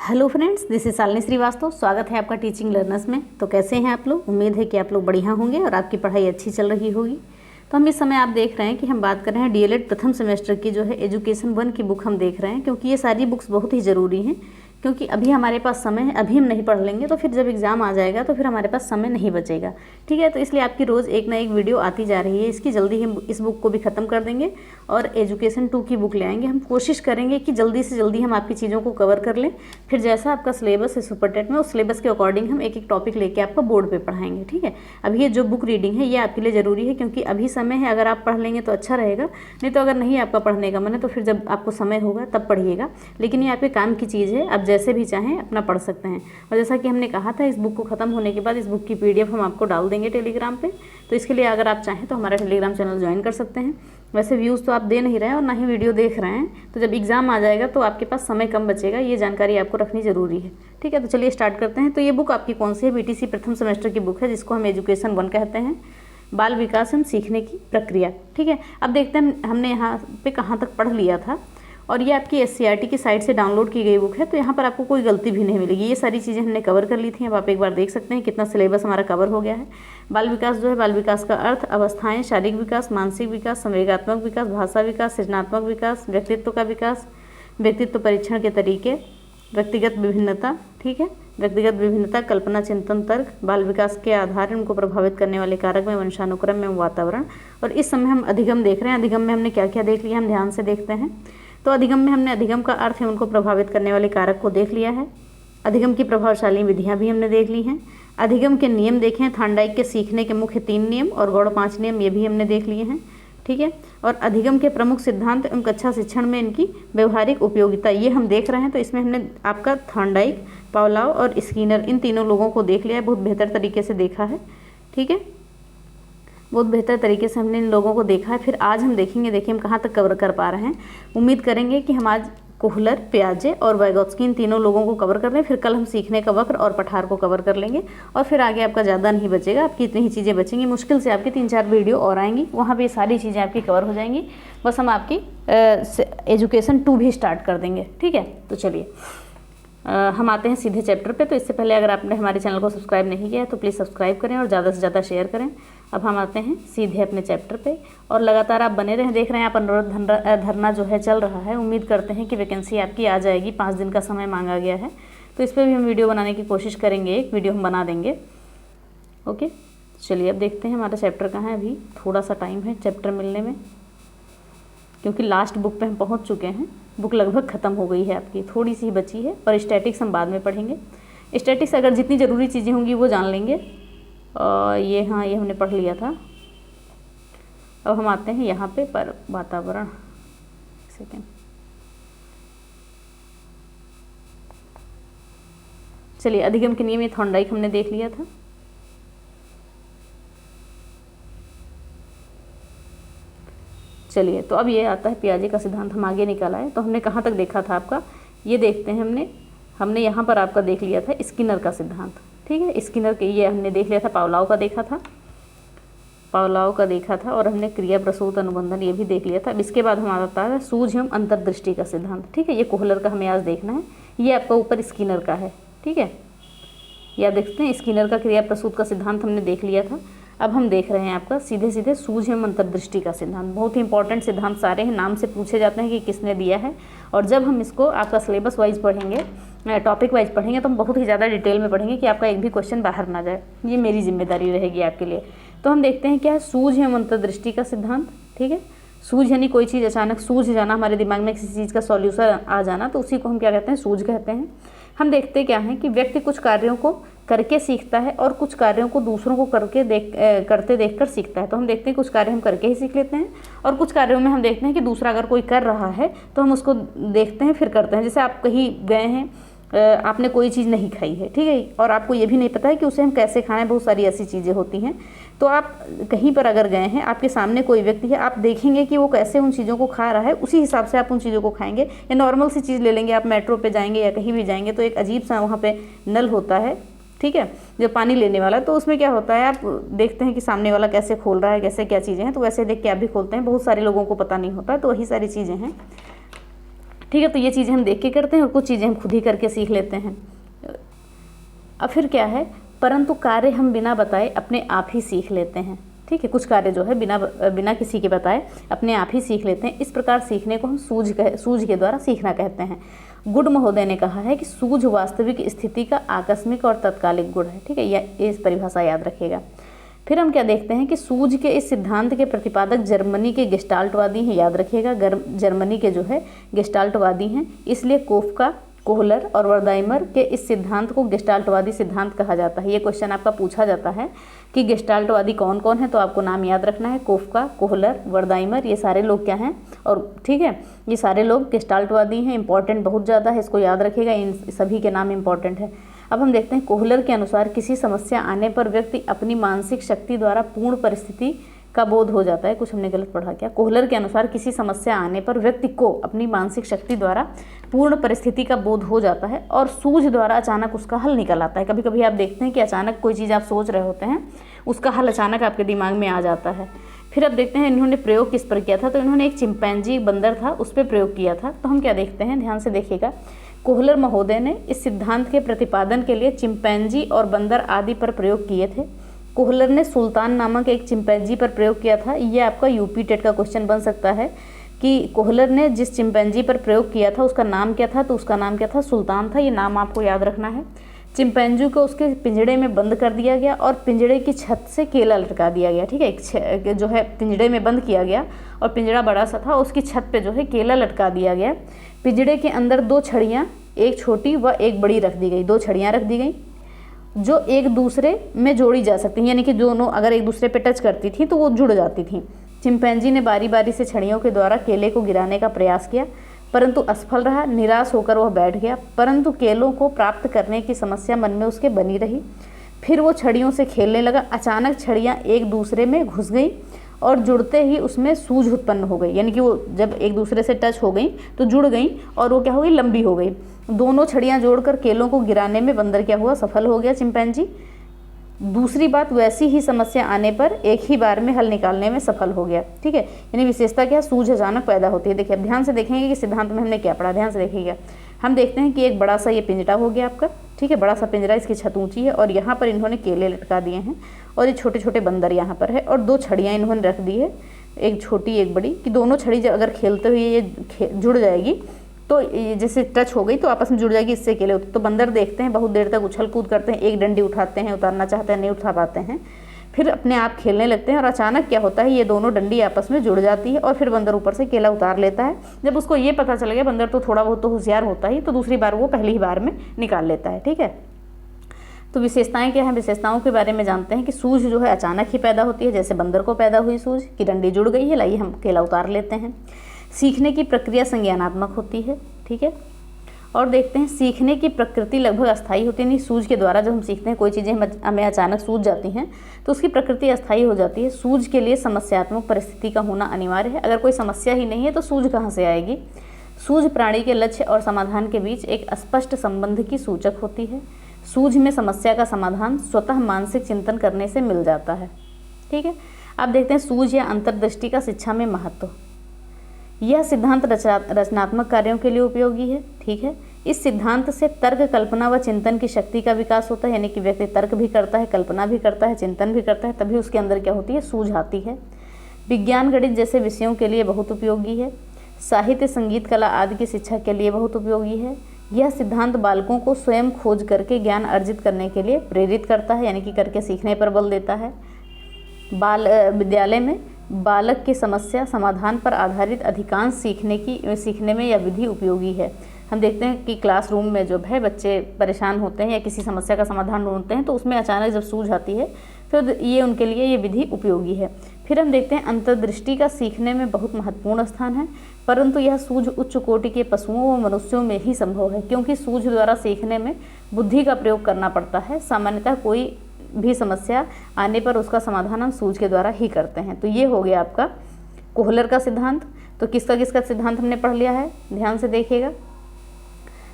Hello friends, this is Shalini Srivastava. स्वागत है आपका टीचिंग लर्नर्स में। तो कैसे हैं आप लोग? उम्मीद है कि आप लोग बढ़िया होंगे और आपकी पढ़ाई अच्छी चल रही होगी। तो हम इस समय आप देख रहे हैं कि हम बात कर रहे हैं डीएलएड प्रथम सेमेस्टर की जो है एजुकेशन 1 की बुक हम देख रहे हैं, क्योंकि ये सारी बुक्स बहुत ही ज़रूरी हैं। क्योंकि अभी हमारे पास समय है, अभी हम नहीं पढ़ लेंगे तो फिर जब एग्ज़ाम आ जाएगा तो फिर हमारे पास समय नहीं बचेगा। ठीक है, तो इसलिए आपकी रोज़ एक ना एक वीडियो आती जा रही है। इसकी जल्दी हम इस बुक को भी ख़त्म कर देंगे और एजुकेशन 2 की बुक ले आएंगे। हम कोशिश करेंगे कि जल्दी से जल्दी हम आपकी चीज़ों को कवर कर लें। फिर जैसा आपका सिलेबस है सुपर टेट में, उस सिलेबस के अकॉर्डिंग हम एक एक टॉपिक लेके आपको बोर्ड पे पढ़ाएंगे। ठीक है, अभी ये जो बुक रीडिंग है ये आपके लिए ज़रूरी है, क्योंकि अभी समय है। अगर आप पढ़ लेंगे तो अच्छा रहेगा, नहीं तो अगर नहीं आपका पढ़ने का मन है तो फिर जब आपको समय होगा तब पढ़िएगा। लेकिन ये आपके काम की चीज़ है, आप जैसे भी चाहें अपना पढ़ सकते हैं। और जैसा कि हमने कहा था, इस बुक को ख़त्म होने के बाद इस बुक की पीडीएफ हम आपको डाल देंगे टेलीग्राम पे। तो इसके लिए अगर आप चाहें तो हमारा टेलीग्राम चैनल ज्वाइन कर सकते हैं। वैसे व्यूज़ तो आप दे नहीं रहे हैं और ना ही वीडियो देख रहे हैं, तो जब एग्ज़ाम आ जाएगा तो आपके पास समय कम बचेगा। ये जानकारी आपको रखनी ज़रूरी है। ठीक है, तो चलिए स्टार्ट करते हैं। तो ये बुक आपकी कौन सी है? बीटीसी प्रथम सेमेस्टर की बुक है, जिसको हम एजुकेशन 1 कहते हैं, बाल विकास एवं सीखने की प्रक्रिया। ठीक है, अब देखते हैं हमने यहाँ पे कहाँ तक पढ़ लिया था। और ये आपकी एससीईआरटी की साइट से डाउनलोड की गई बुक है, तो यहाँ पर आपको कोई गलती भी नहीं मिलेगी। ये सारी चीज़ें हमने कवर कर ली थी। अब आप एक बार देख सकते हैं कितना सिलेबस हमारा कवर हो गया है। बाल विकास जो है, बाल विकास का अर्थ, अवस्थाएं, शारीरिक विकास, मानसिक विकास, संवेगात्मक विकास, भाषा विकास, सृजनात्मक विकास, व्यक्तित्व का विकास, व्यक्तित्व परीक्षण के तरीके, व्यक्तिगत विभिन्नता। ठीक है, व्यक्तिगत विभिन्नता, कल्पना, चिंतन, तर्क, बाल विकास के आधार, उनको प्रभावित करने वाले कारक में वंशानुक्रम में वातावरण। और इस समय हम अधिगम देख रहे हैं। अधिगम में हमने क्या क्या देख लिया, हम ध्यान से देखते हैं। तो अधिगम में हमने अधिगम का अर्थ है उनको प्रभावित करने वाले कारक को देख लिया है। अधिगम की प्रभावशाली विधियां भी हमने देख ली हैं। अधिगम के नियम देखे हैं। थार्नडाइक के सीखने के मुख्य 3 नियम और गौड़ 5 नियम, ये भी हमने देख लिए हैं। ठीक है, और अधिगम के प्रमुख सिद्धांत एवं कक्षा शिक्षण में इनकी व्यवहारिक उपयोगिता, ये हम देख रहे हैं। तो इसमें हमने आपका थार्नडाइक, पावलोव और स्किनर, इन तीनों लोगों को देख लिया है, बहुत बेहतर तरीके से देखा है। ठीक है, बहुत बेहतर तरीके से हमने इन लोगों को देखा है। फिर आज हम देखेंगे, देखिए हम कहाँ तक कवर कर पा रहे हैं। उम्मीद करेंगे कि हम आज कोहलर, प्याजे और वाइगोत्स्की, इन तीनों लोगों को कवर कर लें। फिर कल हम सीखने का वक्र और पठार को कवर कर लेंगे। और फिर आगे आपका ज़्यादा नहीं बचेगा, आपकी इतनी ही चीज़ें बचेंगी। मुश्किल से आपकी 3-4 वीडियो और आएंगी, वहाँ पर ये सारी चीज़ें आपकी कवर हो जाएंगी। बस हम आपकी एजुकेशन 2 भी स्टार्ट कर देंगे। ठीक है, तो चलिए हम आते हैं सीधे चैप्टर पे। तो इससे पहले अगर आपने हमारे चैनल को सब्सक्राइब नहीं किया है तो प्लीज़ सब्सक्राइब करें और ज़्यादा से ज़्यादा शेयर करें। अब हम आते हैं सीधे अपने चैप्टर पे और लगातार आप बने रहें। देख रहे हैं आप अनुरोध धरना जो है चल रहा है। उम्मीद करते हैं कि वैकेंसी आपकी आ जाएगी। 5 दिन का समय मांगा गया है, तो इस पर भी हम वीडियो बनाने की कोशिश करेंगे। एक वीडियो हम बना देंगे। ओके, चलिए अब देखते हैं हमारा चैप्टर कहाँ है। अभी थोड़ा सा टाइम है चैप्टर मिलने में, क्योंकि लास्ट बुक पे हम पहुंच चुके हैं। बुक लगभग ख़त्म हो गई है आपकी, थोड़ी सी बची है। और स्टैटिक्स हम बाद में पढ़ेंगे। स्टैटिक्स अगर जितनी ज़रूरी चीज़ें होंगी वो जान लेंगे। ये हाँ, ये हमने पढ़ लिया था। अब हम आते हैं यहाँ पे पर वातावरण। सेकेंड, चलिए अधिगम के नियम, ये थॉर्नडाइक हमने देख लिया था। चलिए, तो अब ये आता है पियाजे का सिद्धांत, हम आगे निकाला है। तो हमने कहाँ तक देखा था आपका, ये देखते हैं। हमने यहाँ पर आपका देख लिया था स्किनर का सिद्धांत। ठीक है, स्किनर के ये हमने देख लिया था। पावलोव का देखा था, पावलोव का देखा था। और हमने क्रिया प्रसूत अनुबंधन ये भी देख लिया था। अब इसके बाद हम आता है सूझ एवं अंतर्दृष्टि का सिद्धांत। ठीक है, ये कोहलर का हमें आज देखना है। ये आपका ऊपर स्किनर का है। ठीक है, ये आप देखते हैं स्किनर का क्रिया प्रसूत का सिद्धांत हमने देख लिया था। अब हम देख रहे हैं आपका सीधे सीधे सूझ एवं अंतर्दृष्टि का सिद्धांत। बहुत ही इंपॉर्टेंट सिद्धांत सारे हैं, नाम से पूछे जाते हैं कि किसने दिया है। और जब हम इसको आपका सिलेबस वाइज पढ़ेंगे, टॉपिक वाइज पढ़ेंगे, तो हम बहुत ही ज़्यादा डिटेल में पढ़ेंगे कि आपका एक भी क्वेश्चन बाहर ना जाए। ये मेरी जिम्मेदारी रहेगी आपके लिए। तो हम देखते हैं क्या है सूझ एवं अंतर्दृष्टि का सिद्धांत। ठीक है, सूझ यानी कोई चीज़ अचानक सूझ जाना, हमारे दिमाग में किसी चीज़ का सॉल्यूशन आ जाना, तो उसी को हम क्या कहते हैं, सूझ कहते हैं। हम देखते क्या हैं कि व्यक्ति कुछ कार्यों को करके सीखता है और कुछ कार्यों को दूसरों को करते देखकर सीखता है। तो हम देखते हैं कुछ कार्य हम करके ही सीख लेते हैं, और कुछ कार्यों में हम देखते हैं कि दूसरा अगर कोई कर रहा है तो हम उसको देखते हैं फिर करते हैं। जैसे आप कहीं गए हैं, आपने कोई चीज़ नहीं खाई है, ठीक है, और आपको ये भी नहीं पता है कि उसे हम कैसे खाएं, बहुत सारी ऐसी चीज़ें होती हैं। तो आप कहीं पर अगर गए हैं, आपके सामने कोई व्यक्ति है, आप देखेंगे कि वो कैसे उन चीज़ों को खा रहा है, उसी हिसाब से आप उन चीज़ों को खाएंगे। या नॉर्मल सी चीज़ ले लेंगे, आप मेट्रो पे जाएंगे या कहीं भी जाएंगे तो एक अजीब सा वहाँ पे नल होता है, ठीक है, जो पानी लेने वाला, तो उसमें क्या होता है, आप देखते हैं कि सामने वाला कैसे खोल रहा है, कैसे क्या चीज़ें हैं, तो वैसे देख के आप भी खोलते हैं। बहुत सारे लोगों को पता नहीं होता है, तो वही सारी चीज़ें हैं। ठीक है। तो ये चीज़ें हम देख के करते हैं और कुछ चीज़ें हम खुद ही करके सीख लेते हैं। अब फिर क्या है, परंतु कार्य हम बिना बताए अपने आप ही सीख लेते हैं। ठीक है, कुछ कार्य जो है बिना किसी के बताए अपने आप ही सीख लेते हैं। इस प्रकार सीखने को हम सूझ के द्वारा सीखना कहते हैं। गुड महोदय ने कहा है कि सूझ वास्तविक स्थिति का आकस्मिक और तत्कालिक गुण है। ठीक है, यह इस परिभाषा याद रखिएगा। फिर हम क्या देखते हैं कि सूझ के इस सिद्धांत के प्रतिपादक जर्मनी के गेस्टाल्टवादी हैं। याद रखिएगा, जर्मनी के जो है गेस्टाल्टवादी हैं, इसलिए कोफका, कोहलर और वर्दाइमर के इस सिद्धांत को गेस्टाल्टवादी सिद्धांत कहा जाता है। ये क्वेश्चन आपका पूछा जाता है कि गेस्टाल्टवादी कौन कौन है, तो आपको नाम याद रखना है। कोफका, कोहलर, वर्दाइमर, ये सारे लोग क्या हैं, और ठीक है, ये सारे लोग गेस्टाल्टवादी हैं। इंपॉर्टेंट बहुत ज़्यादा है, इसको याद रखिएगा, इन सभी के नाम इंपॉर्टेंट है। अब हम देखते हैं, कोहलर के अनुसार किसी समस्या आने पर व्यक्ति अपनी मानसिक शक्ति द्वारा पूर्ण परिस्थिति का बोध हो जाता है। कुछ हमने गलत पढ़ा क्या? कोहलर के अनुसार किसी समस्या आने पर व्यक्ति को अपनी मानसिक शक्ति द्वारा पूर्ण परिस्थिति का बोध हो जाता है और सूझ द्वारा अचानक उसका हल निकल आता है। कभी कभी आप देखते हैं कि अचानक कोई चीज़ आप सोच रहे होते हैं, उसका हल अचानक आपके दिमाग में आ जाता है। फिर अब देखते हैं इन्होंने प्रयोग किस पर किया था, तो इन्होंने एक चिंपैंजी बंदर था उस पर प्रयोग किया था। तो हम क्या देखते हैं, ध्यान से देखिएगा। कोहलर महोदय ने इस सिद्धांत के प्रतिपादन के लिए चिंपैंजी और बंदर आदि पर प्रयोग किए थे। कोहलर ने सुल्तान नामक एक चिंपैंजी पर प्रयोग किया था। ये आपका यूपी टेट का क्वेश्चन बन सकता है कि कोहलर ने जिस चिंपैंजी पर प्रयोग किया था उसका नाम क्या था, तो उसका नाम क्या था, सुल्तान था। ये नाम आपको याद रखना है। चिंपैंजी को उसके पिंजड़े में बंद कर दिया गया और पिंजड़े की छत से केला लटका दिया गया। ठीक है, जो है पिंजड़े में बंद किया गया और पिंजड़ा बड़ा सा था, उसकी छत पे जो है केला लटका दिया गया। पिंजड़े के अंदर 2 छड़ियाँ, एक छोटी व एक बड़ी रख दी गई। 2 छड़ियाँ रख दी गई जो एक दूसरे में जोड़ी जा सकती हैं, यानी कि दोनों अगर एक दूसरे पे टच करती थी तो वो जुड़ जाती थी। चिंपैंजी ने बारी बारी से छड़ियों के द्वारा केले को गिराने का प्रयास किया, परंतु असफल रहा। निराश होकर वह बैठ गया, परंतु केलों को प्राप्त करने की समस्या मन में उसके बनी रही। फिर वो छड़ियों से खेलने लगा। अचानक छड़ियाँ एक दूसरे में घुस गई और जुड़ते ही उसमें सूझ उत्पन्न हो गई, यानी कि वो जब एक दूसरे से टच हो गई तो जुड़ गई और वो क्या हो गई, लंबी हो गई। दोनों छड़ियाँ जोड़कर केलों को गिराने में बंदर क्या हुआ, सफल हो गया चिंपैंजी। दूसरी बात, वैसी ही समस्या आने पर एक ही बार में हल निकालने में सफल हो गया। ठीक है, यानी विशेषता क्या, सूझ अचानक पैदा होती है। देखिए अब ध्यान से देखेंगे कि सिद्धांत में हमने क्या पढ़ा, ध्यान से देखिएगा। हम देखते हैं कि एक बड़ा सा ये पिंजरा हो गया आपका। ठीक है, बड़ा सा पिंजरा, इसकी छत ऊंची है और यहाँ पर इन्होंने केले लटका दिए हैं और ये छोटे छोटे बंदर यहाँ पर है और 2 छड़ियाँ इन्होंने रख दी है, एक छोटी एक बड़ी, कि दोनों छड़ी अगर खेलते हुए ये जुड़ जाएगी तो जैसे टच हो गई तो आपस में जुड़ जाएगी, इससे केले होते। तो बंदर देखते हैं, बहुत देर तक उछल कूद करते हैं, एक डंडी उठाते हैं, उतारना चाहते हैं, नहीं उठा पाते हैं, फिर अपने आप खेलने लगते हैं और अचानक क्या होता है, ये दोनों डंडी आपस में जुड़ जाती है और फिर बंदर ऊपर से केला उतार लेता है। जब उसको ये पता चल गया, बंदर तो थोड़ा बहुत तो होशियार होता ही, तो दूसरी बार वो पहली ही बार में निकाल लेता है। ठीक है, तो विशेषताएं क्या हैं, विशेषताओं के बारे में जानते हैं कि सूझ जो है अचानक ही पैदा होती है, जैसे बंदर को पैदा हुई सूझ कि डंडी जुड़ गई है, लाइए हम केला उतार लेते हैं। सीखने की प्रक्रिया संज्ञानात्मक होती है। ठीक है, और देखते हैं सीखने की प्रकृति लगभग अस्थायी होती है। नहीं, सूझ के द्वारा जब हम सीखते हैं, कोई चीज़ें हमें अचानक सूझ जाती हैं तो उसकी प्रकृति अस्थायी हो जाती है। सूझ के लिए समस्यात्मक परिस्थिति का होना अनिवार्य है। अगर कोई समस्या ही नहीं है तो सूझ कहाँ से आएगी। सूझ प्राणी के लक्ष्य और समाधान के बीच एक स्पष्ट संबंध की सूचक होती है। सूझ में समस्या का समाधान स्वतः मानसिक चिंतन करने से मिल जाता है। ठीक है, अब देखते हैं सूझ या अंतर्दृष्टि का शिक्षा में महत्व। यह सिद्धांत रचनात्मक कार्यों के लिए उपयोगी है। ठीक है, इस सिद्धांत से तर्क, कल्पना व चिंतन की शक्ति का विकास होता है, यानी कि व्यक्ति तर्क भी करता है, कल्पना भी करता है, चिंतन भी करता है, तभी उसके अंदर क्या होती है, सूझ आती है। विज्ञान, गणित जैसे विषयों के लिए बहुत उपयोगी है। साहित्य, संगीत, कला आदि की शिक्षा के लिए बहुत उपयोगी है। यह सिद्धांत बालकों को स्वयं खोज करके ज्ञान अर्जित करने के लिए प्रेरित करता है, यानी कि करके सीखने पर बल देता है। विद्यालय में बालक की समस्या समाधान पर आधारित अधिकांश सीखने में यह विधि उपयोगी है। हम देखते हैं कि क्लासरूम में जो है बच्चे परेशान होते हैं या किसी समस्या का समाधान ढूंढते हैं तो उसमें अचानक जब सूझ आती है तो ये उनके लिए ये विधि उपयोगी है। फिर हम देखते हैं अंतर्दृष्टि का सीखने में बहुत महत्वपूर्ण स्थान है, परंतु यह सूझ उच्च कोटि के पशुओं व मनुष्यों में ही संभव है, क्योंकि सूझ द्वारा सीखने में बुद्धि का प्रयोग करना पड़ता है। सामान्यतः कोई भी समस्या आने पर उसका समाधान हम सूझ के द्वारा ही करते हैं। तो ये हो गया आपका कोहलर का सिद्धांत। तो किसका किसका सिद्धांत हमने पढ़ लिया है, ध्यान से देखिएगा।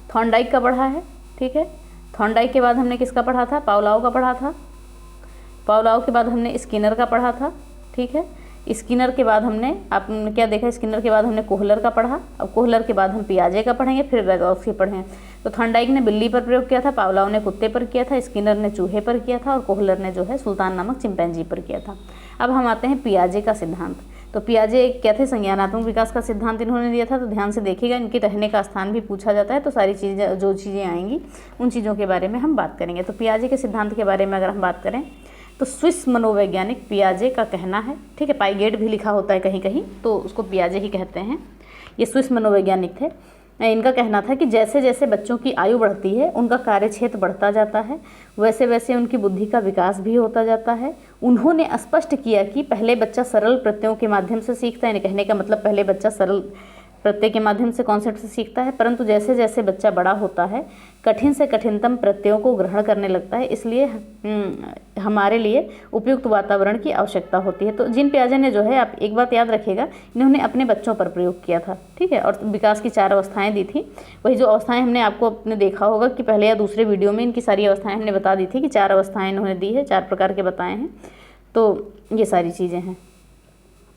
थॉर्नडाइक का पढ़ा है। ठीक है, थॉर्नडाइक के बाद हमने किसका पढ़ा था, पावलोव का पढ़ा था। पावलोव के बाद हमने स्किनर का पढ़ा था। ठीक है, स्किनर के बाद हमने आपने क्या देखा, स्किनर के बाद हमने कोहलर का पढ़ा। अब कोहलर के बाद हम पियाजे का पढ़ेंगे, फिर रेगॉस्की पढ़ें। तो थॉर्नडाइक ने बिल्ली पर प्रयोग किया था, पावलोव ने कुत्ते पर किया था, स्किनर ने चूहे पर किया था और कोहलर ने जो है सुल्तान नामक चिंपैंजी पर किया था। अब हम आते हैं पियाजे का सिद्धांत। तो पियाजे क्या थे, संज्ञानात्मक विकास का सिद्धांत इन्होंने दिया था। तो ध्यान से देखिएगा, इनके रहने का स्थान भी पूछा जाता है, तो सारी चीज़ें जो चीज़ें आएंगी उन चीज़ों के बारे में हम बात करेंगे। तो पियाजे के सिद्धांत के बारे में अगर हम बात करें तो स्विस मनोवैज्ञानिक पियाजे का कहना है, ठीक है, पाइगेट भी लिखा होता है कहीं कहीं, तो उसको पियाजे ही कहते हैं। ये स्विस मनोवैज्ञानिक थे। इनका कहना था कि जैसे जैसे बच्चों की आयु बढ़ती है उनका कार्यक्षेत्र बढ़ता जाता है, वैसे वैसे उनकी बुद्धि का विकास भी होता जाता है। उन्होंने स्पष्ट किया कि पहले बच्चा सरल प्रत्ययों के माध्यम से सीखता है, यानी कहने का मतलब पहले बच्चा सरल प्रत्यय के माध्यम से कॉन्सेप्ट से सीखता है, परंतु जैसे जैसे बच्चा बड़ा होता है कठिन से कठिनतम प्रत्ययों को ग्रहण करने लगता है, इसलिए हमारे लिए उपयुक्त वातावरण की आवश्यकता होती है। तो जीन पियाजे ने जो है, आप एक बात याद रखिएगा, इन्होंने अपने बच्चों पर प्रयोग किया था, ठीक है, और विकास की 4 अवस्थाएं दी थी। वही जो अवस्थाएं हमने आपको अपने देखा होगा कि पहले या दूसरे वीडियो में इनकी सारी अवस्थाएं हमने बता दी थी कि 4 अवस्थाएं इन्होंने दी है, 4 प्रकार के बताए हैं। तो ये सारी चीज़ें हैं।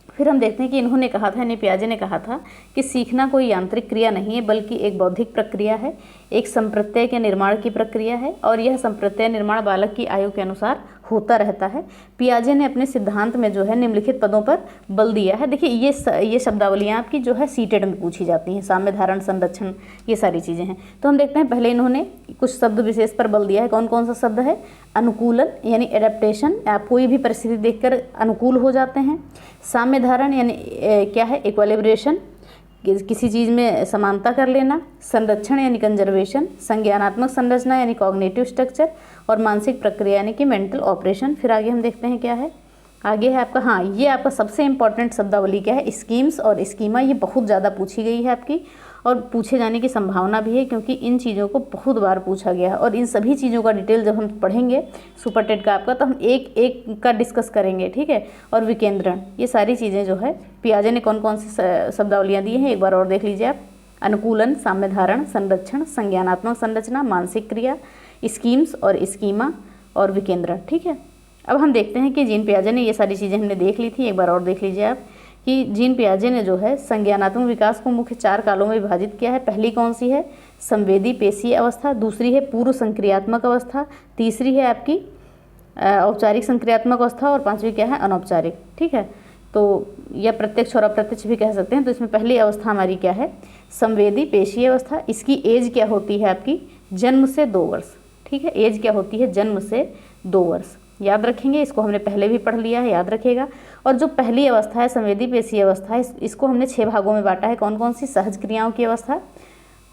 फिर हम देखते हैं कि इन्होंने कहा था, यानी पियाजे ने कहा था कि सीखना कोई यांत्रिक क्रिया नहीं है बल्कि एक बौद्धिक प्रक्रिया है, एक संप्रत्यय के निर्माण की प्रक्रिया है और यह संप्रत्यय निर्माण बालक की आयु के अनुसार होता रहता है। पियाजे ने अपने सिद्धांत में जो है निम्नलिखित पदों पर बल दिया है। देखिए ये शब्दावलियाँ आपकी जो है सीटेड में पूछी जाती हैं, साम्य धारण, संरक्षण, ये सारी चीज़ें हैं। तो हम देखते हैं पहले इन्होंने कुछ शब्द विशेष पर बल दिया है। कौन कौन सा शब्द है? अनुकूलन यानी एडेप्टेशन, आप कोई भी परिस्थिति देखकर अनुकूल हो जाते हैं। साम्य धारण यानी क्या है? इक्विलिब्रेशन, किसी चीज़ में समानता कर लेना। संरक्षण यानी कंजर्वेशन। संज्ञानात्मक संरचना यानी कॉग्निटिव स्ट्रक्चर। और मानसिक प्रक्रिया यानी कि मेंटल ऑपरेशन। फिर आगे हम देखते हैं क्या है, आगे है आपका, हाँ, ये आपका सबसे इंपॉर्टेंट शब्दावली क्या है? स्कीम्स और स्कीमा। ये बहुत ज़्यादा पूछी गई है आपकी और पूछे जाने की संभावना भी है, क्योंकि इन चीज़ों को बहुत बार पूछा गया है। और इन सभी चीज़ों का डिटेल जब हम पढ़ेंगे सुपर टेट का आपका, तो हम एक एक का डिस्कस करेंगे, ठीक है। और विकेंद्रण, ये सारी चीज़ें जो है पियाजे ने कौन कौन सी शब्दावलियाँ दी हैं एक बार और देख लीजिए आप। अनुकूलन, साम्य धारण, संरक्षण, संज्ञानात्मक संरचना, मानसिक क्रिया, स्कीम्स और स्कीमा और विकेंद्रण, ठीक है। अब हम देखते हैं कि जीन पियाजे ने ये सारी चीज़ें हमने देख ली थी, एक बार और देख लीजिए आप कि जीन पियाजे ने जो है संज्ञानात्मक विकास को मुख्य 4 कालों में विभाजित किया है। पहली कौन सी है? संवेदी पेशीय अवस्था। दूसरी है पूर्व संक्रियात्मक अवस्था। तीसरी है आपकी औपचारिक संक्रियात्मक अवस्था। और 5वीं क्या है? अनौपचारिक, ठीक है। तो या प्रत्यक्ष और अप्रत्यक्ष भी कह सकते हैं। तो इसमें पहली अवस्था हमारी क्या है? संवेदी पेशीय अवस्था। इसकी एज क्या होती है आपकी? जन्म से 2 वर्ष, ठीक है। एज क्या होती है? जन्म से 2 वर्ष, याद रखेंगे। इसको हमने पहले भी पढ़ लिया है, याद रखिएगा। और जो पहली अवस्था है संवेदी पेशीय अवस्था, इसको हमने 6 भागों में बांटा है। कौन कौन सी? सहज क्रियाओं की अवस्था,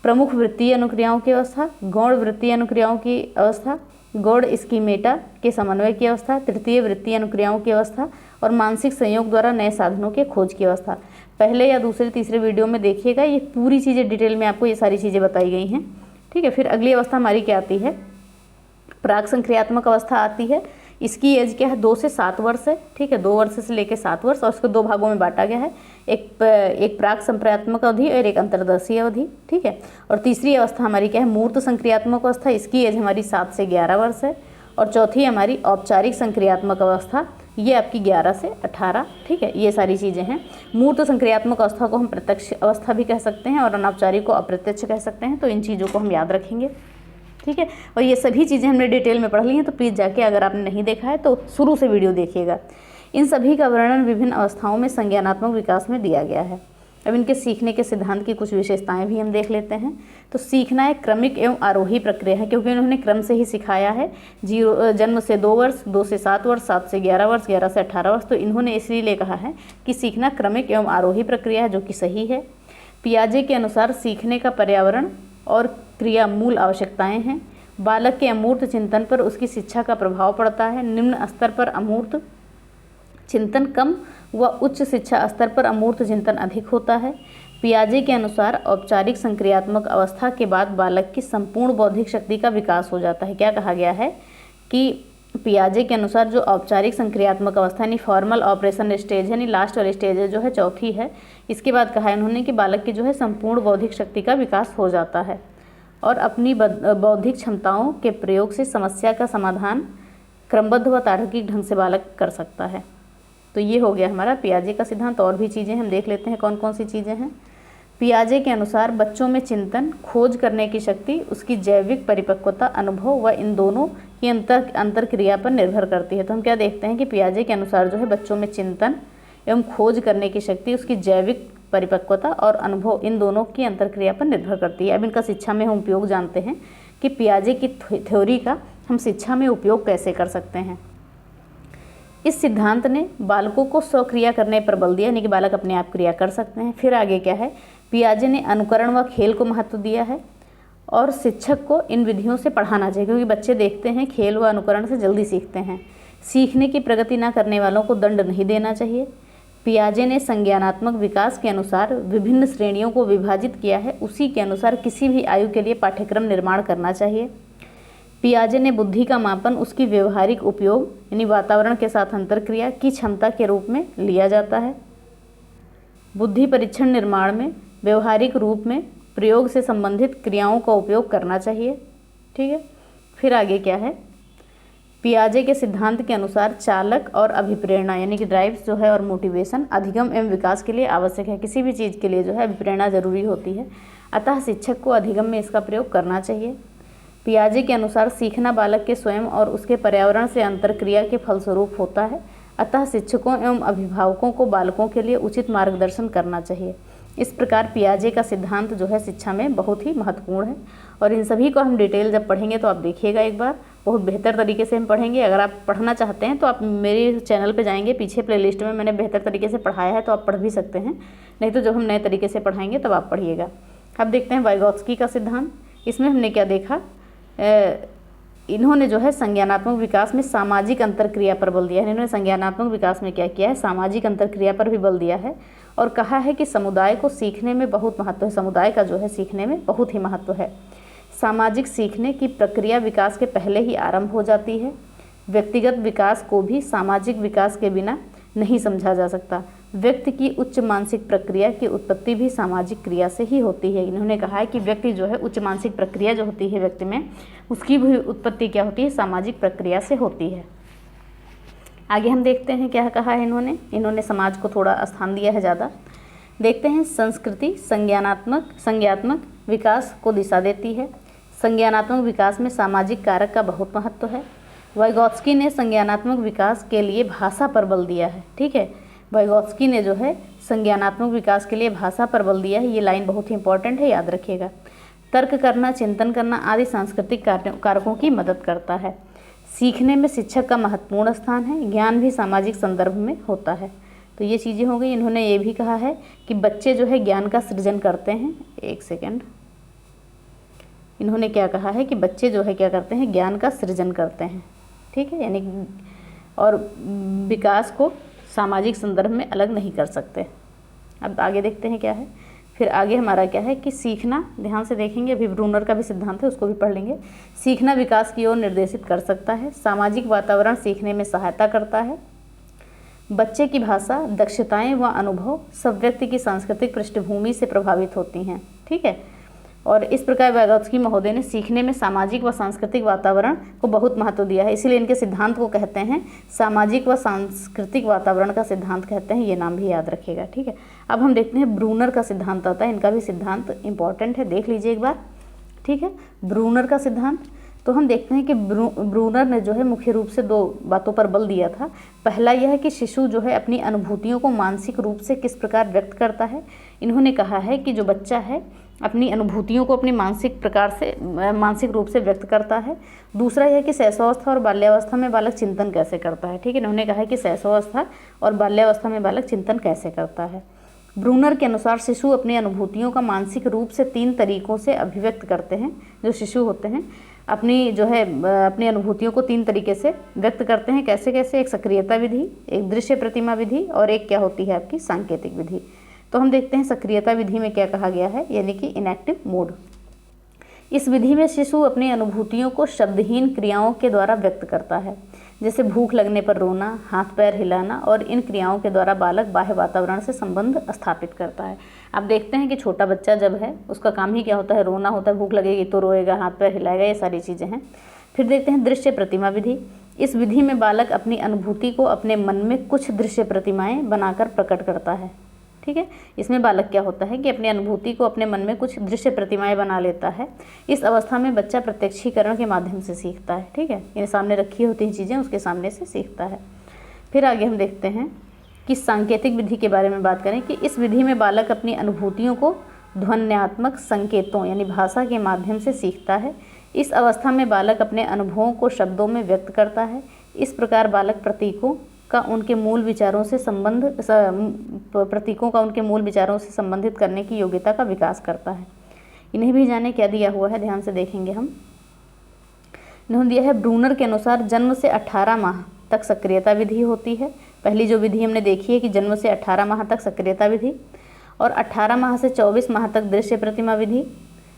प्रमुख वृत्तीय अनुक्रियाओं की अवस्था, गौण वृत्तीय अनुक्रियाओं की अवस्था, गौण स्कीमेटा के समन्वय की अवस्था, तृतीय वृत्तीय अनुक्रियाओं की अवस्था और मानसिक संयोग द्वारा नए साधनों के खोज की अवस्था। पहले या दूसरे तीसरे वीडियो में देखिएगा, ये पूरी चीज़ें डिटेल में आपको ये सारी चीज़ें बताई गई हैं, ठीक है। फिर अगली अवस्था हमारी क्या आती है? प्राक संक्रियात्मक अवस्था आती है। इसकी एज क्या है? 2 से 7 वर्ष है, ठीक है। 2 वर्ष से लेकर 7 वर्ष और उसको 2 भागों में बांटा गया है। एक प्राक संक्रियात्मक अवधि और एक अंतर्दर्शी अवधि, ठीक है। और तीसरी अवस्था हमारी क्या है? मूर्त संक्रियात्मक अवस्था। इसकी एज हमारी 7 से 11 वर्ष है। और चौथी हमारी औपचारिक संक्रियात्मक अवस्था, ये आपकी 11 से 18, ठीक है। ये सारी चीज़ें हैं। मूर्त संक्रियात्मक अवस्था को हम प्रत्यक्ष अवस्था भी कह सकते हैं और अनौपचारिक को अप्रत्यक्ष कह सकते हैं। तो इन चीज़ों को हम याद रखेंगे, ठीक है। और ये सभी चीज़ें हमने डिटेल में पढ़ ली हैं, तो प्लीज़ जाके अगर आपने नहीं देखा है तो शुरू से वीडियो देखिएगा। इन सभी का वर्णन विभिन्न अवस्थाओं में संज्ञानात्मक विकास में दिया गया है। अब इनके सीखने के सिद्धांत की कुछ विशेषताएं भी हम देख लेते हैं। तो सीखना एक क्रमिक एवं आरोही प्रक्रिया है, क्योंकि उन्होंने क्रम से ही सिखाया है। जन्म से 2 वर्ष, 2 से 7 वर्ष, 7 से 11 वर्ष, 11 से 18 वर्ष। तो इन्होंने इसलिए कहा है कि सीखना क्रमिक एवं आरोही प्रक्रिया है, जो कि सही है। पियाजे के अनुसार सीखने का पर्यावरण और क्रिया मूल आवश्यकताएं हैं। बालक के अमूर्त चिंतन पर उसकी शिक्षा का प्रभाव पड़ता है। निम्न स्तर पर अमूर्त चिंतन कम व उच्च शिक्षा स्तर पर अमूर्त चिंतन अधिक होता है। पियाजे के अनुसार औपचारिक संक्रियात्मक अवस्था के बाद बालक की संपूर्ण बौद्धिक शक्ति का विकास हो जाता है। क्या कहा गया है कि पियाजे के अनुसार जो औपचारिक संक्रियात्मक अवस्था यानी फॉर्मल ऑपरेशन स्टेज है, यानी लास्ट वाली स्टेज है जो है चौथी है, इसके बाद कहा है उन्होंने कि बालक की जो है संपूर्ण बौद्धिक शक्ति का विकास हो जाता है और अपनी बौद्धिक क्षमताओं के प्रयोग से समस्या का समाधान क्रमबद्ध व तार्किक ढंग से बालक कर सकता है। तो ये हो गया हमारा पियाजे का सिद्धांत। और भी चीज़ें हम देख लेते हैं कौन कौन सी चीज़ें हैं। पियाजे के अनुसार बच्चों में चिंतन, खोज करने की शक्ति, उसकी जैविक परिपक्वता, अनुभव व इन दोनों की अंतर क्रिया पर निर्भर करती है। तो हम क्या देखते हैं कि पियाजे के अनुसार जो है बच्चों में चिंतन एवं खोज करने की शक्ति, उसकी जैविक परिपक्वता और अनुभव, इन दोनों की अंतरक्रिया पर निर्भर करती है। अब इनका शिक्षा में हम उपयोग जानते हैं कि पियाजे की थ्योरी का हम शिक्षा में उपयोग कैसे कर सकते हैं। इस सिद्धांत ने बालकों को स्वक्रिया करने पर बल दिया, यानी कि बालक अपने आप क्रिया कर सकते हैं। फिर आगे क्या है, पियाजे ने अनुकरण व खेल को महत्व दिया है और शिक्षक को इन विधियों से पढ़ाना चाहिए, क्योंकि बच्चे देखते हैं खेल व अनुकरण से जल्दी सीखते हैं। सीखने की प्रगति न करने वालों को दंड नहीं देना चाहिए। पियाजे ने संज्ञानात्मक विकास के अनुसार विभिन्न श्रेणियों को विभाजित किया है, उसी के अनुसार किसी भी आयु के लिए पाठ्यक्रम निर्माण करना चाहिए। पियाजे ने बुद्धि का मापन उसकी व्यवहारिक उपयोग यानी वातावरण के साथ अंतरक्रिया की क्षमता के रूप में लिया जाता है। बुद्धि परीक्षण निर्माण में व्यवहारिक रूप में प्रयोग से संबंधित क्रियाओं का उपयोग करना चाहिए। ठीक है, फिर आगे क्या है, पियाजे के सिद्धांत के अनुसार चालक और अभिप्रेरणा यानी कि ड्राइव्स जो है और मोटिवेशन अधिगम एवं विकास के लिए आवश्यक है। किसी भी चीज़ के लिए जो है अभिप्रेरणा जरूरी होती है, अतः शिक्षक को अधिगम में इसका प्रयोग करना चाहिए। पियाजे के अनुसार सीखना बालक के स्वयं और उसके पर्यावरण से अंतरक्रिया के फलस्वरूप होता है, अतः शिक्षकों एवं अभिभावकों को बालकों के लिए उचित मार्गदर्शन करना चाहिए। इस प्रकार पियाजे का सिद्धांत जो है शिक्षा में बहुत ही महत्वपूर्ण है और इन सभी को हम डिटेल जब पढ़ेंगे तो आप देखिएगा एक बार, बहुत बेहतर तरीके से हम पढ़ेंगे। अगर आप पढ़ना चाहते हैं तो आप मेरे चैनल पे जाएंगे, पीछे प्लेलिस्ट में मैंने बेहतर तरीके से पढ़ाया है तो आप पढ़ भी सकते हैं, नहीं तो जब हम नए तरीके से पढ़ाएंगे तब आप पढ़िएगा। अब देखते हैं वाइगॉत्स्की का सिद्धांत। इसमें हमने क्या देखा, इन्होंने जो है संज्ञानात्मक विकास में सामाजिक अंतरक्रिया पर बल दिया है। इन्होंने संज्ञानात्मक विकास में क्या किया है, सामाजिक अंतरक्रिया पर भी बल दिया है और कहा है कि समुदाय को सीखने में बहुत महत्व है, समुदाय का जो है सीखने में बहुत ही महत्व है। सामाजिक सीखने की प्रक्रिया विकास के पहले ही आरंभ हो जाती है। व्यक्तिगत विकास को भी सामाजिक विकास के बिना नहीं समझा जा सकता। व्यक्ति की उच्च मानसिक प्रक्रिया की उत्पत्ति भी सामाजिक क्रिया से ही होती है। इन्होंने कहा है कि व्यक्ति जो है उच्च मानसिक प्रक्रिया जो होती है व्यक्ति में, उसकी भी उत्पत्ति क्या होती है, सामाजिक प्रक्रिया से होती है। आगे हम देखते हैं क्या कहा है इन्होंने समाज को थोड़ा स्थान दिया है ज़्यादा। देखते हैं, संस्कृति संज्ञात्मक विकास को दिशा देती है। संज्ञानात्मक विकास में सामाजिक कारक का बहुत महत्व है। वाइगॉत्स्की ने संज्ञानात्मक विकास के लिए भाषा पर बल दिया है। ठीक है, वाइगॉत्स्की ने जो है संज्ञानात्मक विकास के लिए भाषा पर बल दिया है। ये लाइन बहुत ही इंपॉर्टेंट है, याद रखिएगा। तर्क करना, चिंतन करना आदि सांस्कृतिक कारकों की मदद करता है। सीखने में शिक्षक का महत्वपूर्ण स्थान है। ज्ञान भी सामाजिक संदर्भ में होता है। तो ये चीज़ें हो गई। इन्होंने ये भी कहा है कि बच्चे जो है ज्ञान का सृजन करते हैं। एक सेकेंड, इन्होंने क्या कहा है कि बच्चे जो है क्या करते हैं, ज्ञान का सृजन करते हैं। ठीक है, यानी और विकास को सामाजिक संदर्भ में अलग नहीं कर सकते। अब आगे देखते हैं क्या है। फिर आगे हमारा क्या है कि सीखना, ध्यान से देखेंगे, अभी ब्रूनर का भी सिद्धांत है उसको भी पढ़ लेंगे। सीखना विकास की ओर निर्देशित कर सकता है। सामाजिक वातावरण सीखने में सहायता करता है। बच्चे की भाषा, दक्षताएं व अनुभव सब व्यक्ति की सांस्कृतिक पृष्ठभूमि से प्रभावित होती हैं। ठीक है, और इस प्रकार वाइगॉत्स्की महोदय ने सीखने में सामाजिक व सांस्कृतिक वातावरण को बहुत महत्व दिया है, इसीलिए इनके सिद्धांत को कहते हैं सामाजिक व सांस्कृतिक वातावरण का सिद्धांत कहते हैं। ये नाम भी याद रखिएगा। ठीक है, अब हम देखते हैं ब्रूनर का सिद्धांत आता है। इनका भी सिद्धांत इंपॉर्टेंट है, देख लीजिए एक बार। ठीक है, ब्रूनर का सिद्धांत, तो हम देखते हैं कि ब्रूनर ने जो है मुख्य रूप से दो बातों पर बल दिया था। पहला यह है कि शिशु जो है अपनी अनुभूतियों को मानसिक रूप से किस प्रकार व्यक्त करता है। इन्होंने कहा है कि जो बच्चा है अपनी अनुभूतियों को अपनी मानसिक रूप से व्यक्त करता है। दूसरा यह कि शैशवावस्था और बाल्यावस्था में बालक चिंतन कैसे करता है। ठीक है, इन्होंने कहा है कि शैशवावस्था और बाल्यावस्था में बालक चिंतन कैसे करता है। ब्रूनर के अनुसार शिशु अपनी अनुभूतियों का मानसिक रूप से 3 तरीकों से अभिव्यक्त करते हैं। जो शिशु होते हैं अपनी अनुभूतियों को 3 तरीके से व्यक्त करते हैं। कैसे कैसे, एक सक्रियता विधि, एक दृश्य प्रतिमा विधि और एक क्या होती है आपकी सांकेतिक विधि। तो हम देखते हैं सक्रियता विधि में क्या कहा गया है, यानी कि इनएक्टिव मोड। इस विधि में शिशु अपनी अनुभूतियों को शब्दहीन क्रियाओं के द्वारा व्यक्त करता है, जैसे भूख लगने पर रोना, हाथ पैर हिलाना, और इन क्रियाओं के द्वारा बालक बाह्य वातावरण से संबंध स्थापित करता है। आप देखते हैं कि छोटा बच्चा जब है उसका काम ही क्या होता है, रोना होता है, भूख लगेगी तो रोएगा, हाथ पैर हिलाएगा, ये सारी चीज़ें हैं। फिर देखते हैं दृश्य प्रतिमा विधि। इस विधि में बालक अपनी अनुभूति को अपने मन में कुछ दृश्य प्रतिमाएं बनाकर प्रकट करता है। ठीक है, इसमें बालक क्या होता है कि अपनी अनुभूति को अपने मन में कुछ दृश्य प्रतिमाएं बना लेता है। इस अवस्था में बच्चा प्रत्यक्षीकरण के माध्यम से सीखता है। ठीक है, ये सामने रखी होती हैं चीज़ें, उसके सामने से सीखता है। फिर आगे हम देखते हैं कि सांकेतिक विधि के बारे में बात करें कि इस विधि में बालक अपनी अनुभूतियों को ध्वन्यात्मक संकेतों यानी भाषा के माध्यम से सीखता है। इस अवस्था में बालक अपने अनुभवों को शब्दों में व्यक्त करता है। इस प्रकार बालक प्रतीकों का उनके मूल विचारों से संबंधित करने की योग्यता का विकास करता है। इन्हें भी जाने क्या दिया हुआ है, ध्यान से देखेंगे हम। इन्होंने दिया है ब्रूनर के अनुसार जन्म से 18 माह तक सक्रियता विधि होती है। पहली जो विधि हमने देखी है कि जन्म से 18 माह तक सक्रियता विधि, और 18 माह से 24 माह तक दृश्य प्रतिमा विधि,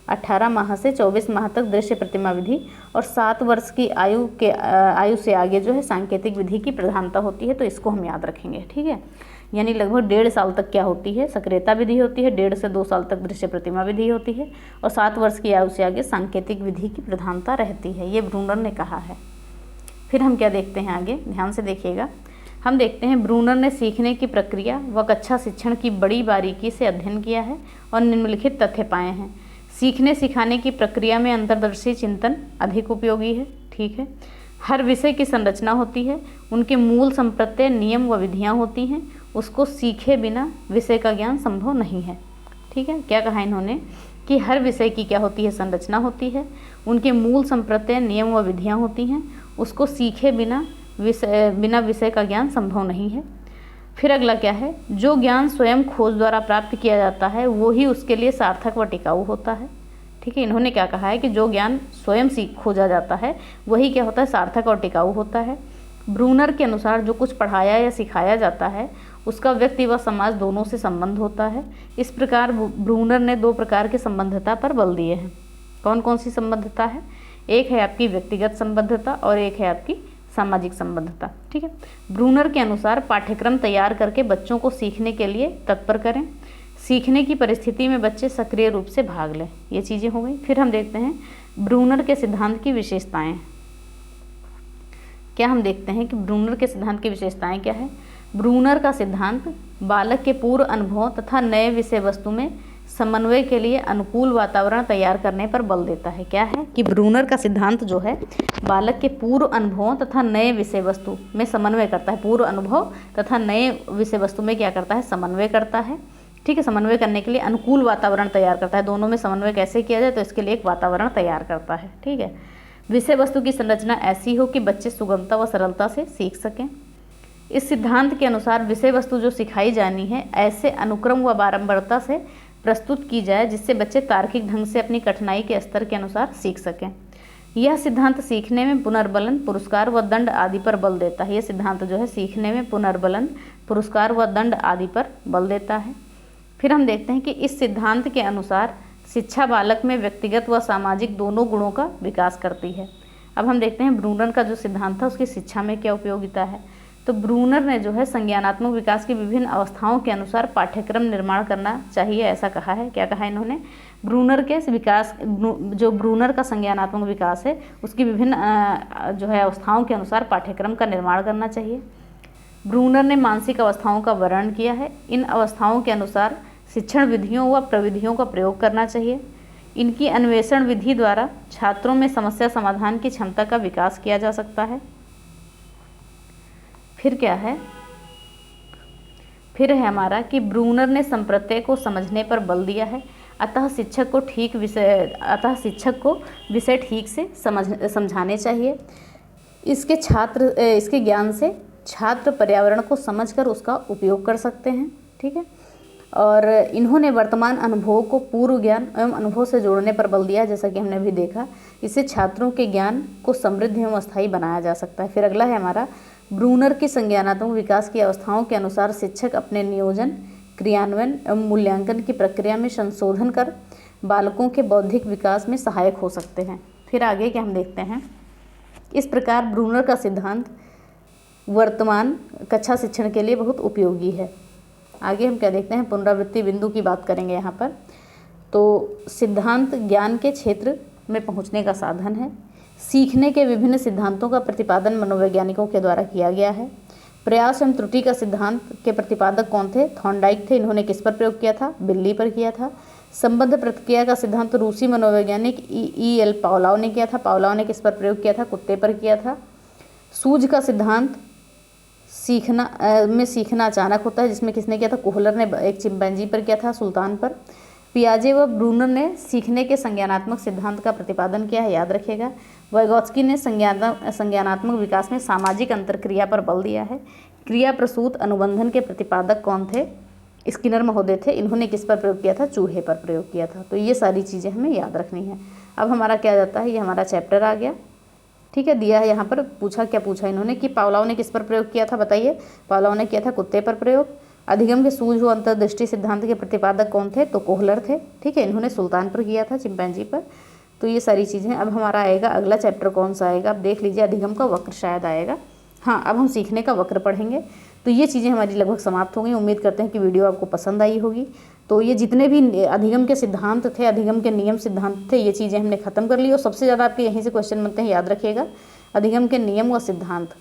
18 माह से 24 माह तक दृश्य प्रतिमा विधि, और 7 वर्ष की आयु से आगे जो है सांकेतिक विधि की प्रधानता होती है। तो इसको हम याद रखेंगे। ठीक है, यानी लगभग 1.5 साल तक क्या होती है, सक्रियता विधि होती है, 1.5 से 2 साल तक दृश्य प्रतिमा विधि होती है, और 7 वर्ष की आयु से आगे सांकेतिक विधि की प्रधानता रहती है। ये ब्रूनर ने कहा है। फिर हम क्या देखते हैं आगे, ध्यान से देखिएगा। हम देखते हैं ब्रूनर ने सीखने की प्रक्रिया व कक्षा शिक्षण की बड़ी बारीकी से अध्ययन किया है और निम्नलिखित तथ्य पाए हैं। सीखने सिखाने की प्रक्रिया में अंतर्दर्शी चिंतन अधिक उपयोगी है। ठीक है, हर विषय की संरचना होती है, उनके मूल संप्रत्यय नियम व विधियाँ होती हैं, उसको सीखे बिना विषय का ज्ञान संभव नहीं है। ठीक है, क्या कहा इन्होंने कि हर विषय की क्या होती है, संरचना होती है, उनके मूल संप्रत्यय नियम व विधियाँ होती हैं, उसको सीखे बिना विषय का ज्ञान संभव नहीं है। फिर अगला क्या है, जो ज्ञान स्वयं खोज द्वारा प्राप्त किया जाता है वो ही उसके लिए सार्थक व टिकाऊ होता है। ठीक है, इन्होंने क्या कहा है कि जो ज्ञान स्वयं खोजा जाता है वही क्या होता है, सार्थक और टिकाऊ होता है। ब्रूनर के अनुसार जो कुछ पढ़ाया या सिखाया जाता है उसका व्यक्ति व समाज दोनों से संबंध होता है। इस प्रकार ब्रूनर ने 2 प्रकार के संबंधता पर बल दिए हैं। कौन कौन सी संबंधता है, एक है आपकी व्यक्तिगत संबंधता और एक है आपकी सामाजिक संबंधता। ठीक है, ब्रूनर के अनुसार पाठ्यक्रम तैयार करके बच्चों को सीखने के लिए तत्पर करें, सीखने की परिस्थिति में बच्चे सक्रिय रूप से भाग लें। ये चीज़ें हो गई। फिर हम देखते हैं ब्रूनर के सिद्धांत की विशेषताएं। क्या हम देखते हैं कि ब्रूनर के सिद्धांत की विशेषताएं क्या है। ब्रूनर का सिद्धांत बालक के पूर्व अनुभव तथा नए विषय वस्तु में समन्वय के लिए अनुकूल वातावरण तैयार करने पर बल देता है। क्या है कि ब्रूनर का सिद्धांत जो है बालक के पूर्व अनुभवों तथा नए विषय वस्तु में समन्वय करता है। पूर्व अनुभव तथा नए विषय वस्तु में क्या करता है, समन्वय करता है। ठीक है, समन्वय करने के लिए अनुकूल वातावरण तैयार करता है। दोनों में समन्वय कैसे किया जाए, तो इसके लिए एक वातावरण तैयार करता है। ठीक है, विषय वस्तु की संरचना ऐसी हो कि बच्चे सुगमता व सरलता से सीख सकें। इस सिद्धांत के अनुसार विषय वस्तु जो सिखाई जानी है ऐसे अनुक्रम व बारंबारता से प्रस्तुत की जाए जिससे बच्चे तार्किक ढंग से अपनी कठिनाई के स्तर के अनुसार सीख सकें। यह सिद्धांत सीखने में पुनर्बलन, पुरस्कार व दंड आदि पर बल देता है। यह सिद्धांत जो है सीखने में पुनर्बलन, पुरस्कार व दंड आदि पर बल देता है। फिर हम देखते हैं कि इस सिद्धांत के अनुसार शिक्षा बालक में व्यक्तिगत व सामाजिक दोनों गुणों का विकास करती है। अब हम देखते हैं ब्रूनर का जो सिद्धांत था उसकी शिक्षा में क्या उपयोगिता है। तो ब्रूनर ने जो है संज्ञानात्मक विकास की विभिन्न अवस्थाओं के अनुसार पाठ्यक्रम निर्माण करना चाहिए, ऐसा कहा है। क्या कहा इन्होंने, ब्रूनर के विकास, जो ब्रूनर का संज्ञानात्मक विकास है उसकी विभिन्न जो है अवस्थाओं के अनुसार पाठ्यक्रम का निर्माण करना चाहिए। ब्रूनर ने मानसिक अवस्थाओं का वर्णन किया है। इन अवस्थाओं के अनुसार शिक्षण विधियों व प्रविधियों का प्रयोग करना चाहिए। इनकी अन्वेषण विधि द्वारा छात्रों में समस्या समाधान की क्षमता का विकास किया जा सकता है। फिर क्या है, फिर है हमारा कि ब्रूनर ने संप्रत्यय को समझने पर बल दिया है। अतः शिक्षक को विषय ठीक से समझाने चाहिए। इसके ज्ञान से छात्र पर्यावरण को समझकर उसका उपयोग कर सकते हैं। ठीक है, और इन्होंने वर्तमान अनुभवों को पूर्व ज्ञान एवं अनुभव से जोड़ने पर बल दिया, जैसा कि हमने अभी देखा। इससे छात्रों के ज्ञान को समृद्ध एवं अस्थायी बनाया जा सकता है। फिर अगला है हमारा, ब्रूनर की संज्ञानात्मक विकास की अवस्थाओं के अनुसार शिक्षक अपने नियोजन, क्रियान्वयन एवं मूल्यांकन की प्रक्रिया में संशोधन कर बालकों के बौद्धिक विकास में सहायक हो सकते हैं। फिर आगे क्या हम देखते हैं, इस प्रकार ब्रूनर का सिद्धांत वर्तमान कक्षा शिक्षण के लिए बहुत उपयोगी है। आगे हम क्या देखते हैं, पुनरावृत्ति बिंदु की बात करेंगे यहाँ पर। तो सिद्धांत ज्ञान के क्षेत्र में पहुँचने का साधन है। सीखने के विभिन्न सिद्धांतों का प्रतिपादन मनोवैज्ञानिकों के द्वारा किया गया है। प्रयास एवं त्रुटि का सिद्धांत के प्रतिपादक कौन थे? थॉर्नडाइक थे। इन्होंने किस पर प्रयोग किया था? बिल्ली पर किया था। संबद्ध प्रतिक्रिया का सिद्धांत रूसी मनोवैज्ञानिक E.L. पावलोव ने किया था। पावलोव ने किस पर प्रयोग किया था? कुत्ते पर किया था। सूझ का सिद्धांत सीखना अचानक होता है, जिसमें किसने किया था? कोहलर ने एक चिंपैंजी पर किया था, सुल्तान पर। पियाजे व ब्रूनर ने सीखने के संज्ञानात्मक सिद्धांत का प्रतिपादन किया है, याद रखिएगा। वैगोत्स्की ने संज्ञानात्मक विकास में सामाजिक अंतरक्रिया पर बल दिया है। क्रिया प्रसूत अनुबंधन के प्रतिपादक कौन थे? स्किनर महोदय थे। इन्होंने किस पर प्रयोग किया था? चूहे पर प्रयोग किया था। तो ये सारी चीज़ें हमें याद रखनी है। अब हमारा क्या जाता है, ये हमारा चैप्टर आ गया, ठीक है। दिया है यहाँ पर, क्या पूछा इन्होंने कि पावलोव ने किस पर प्रयोग किया था? बताइए। पावलोव ने किया था कुत्ते पर प्रयोग। अधिगम के सूझ व अंतर्दृष्टि सिद्धांत के प्रतिपादक कौन थे? तो कोहलर थे, ठीक है। इन्होंने सुल्तान पर किया था, चिंपैंजी पर। तो ये सारी चीज़ें। अब हमारा आएगा अगला चैप्टर, कौन सा आएगा? आप देख लीजिए, अधिगम का वक्र शायद आएगा। हाँ, अब हम सीखने का वक्र पढ़ेंगे। तो ये चीज़ें हमारी लगभग समाप्त हो गई। उम्मीद करते हैं कि वीडियो आपको पसंद आई होगी। तो ये जितने भी अधिगम के सिद्धांत थे, अधिगम के नियम सिद्धांत थे, ये चीज़ें हमने खत्म कर ली। और सबसे ज़्यादा आपके यहीं से क्वेश्चन बनते हैं, याद रखिएगा। अधिगम के नियम व सिद्धांत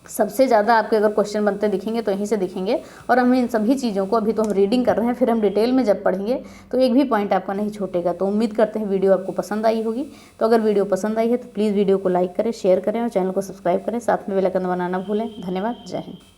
सबसे ज़्यादा आपके अगर क्वेश्चन बनते दिखेंगे तो यहीं से दिखेंगे। और हम इन सभी चीज़ों को अभी तो हम रीडिंग कर रहे हैं, फिर हम डिटेल में जब पढ़ेंगे तो एक भी पॉइंट आपका नहीं छूटेगा। तो उम्मीद करते हैं वीडियो आपको पसंद आई होगी। तो अगर वीडियो पसंद आई है तो प्लीज़ वीडियो को लाइक करें, शेयर करें और चैनल को सब्सक्राइब करें। साथ में बेल आइकन दबाना ना भूलें। धन्यवाद। जय हिंद।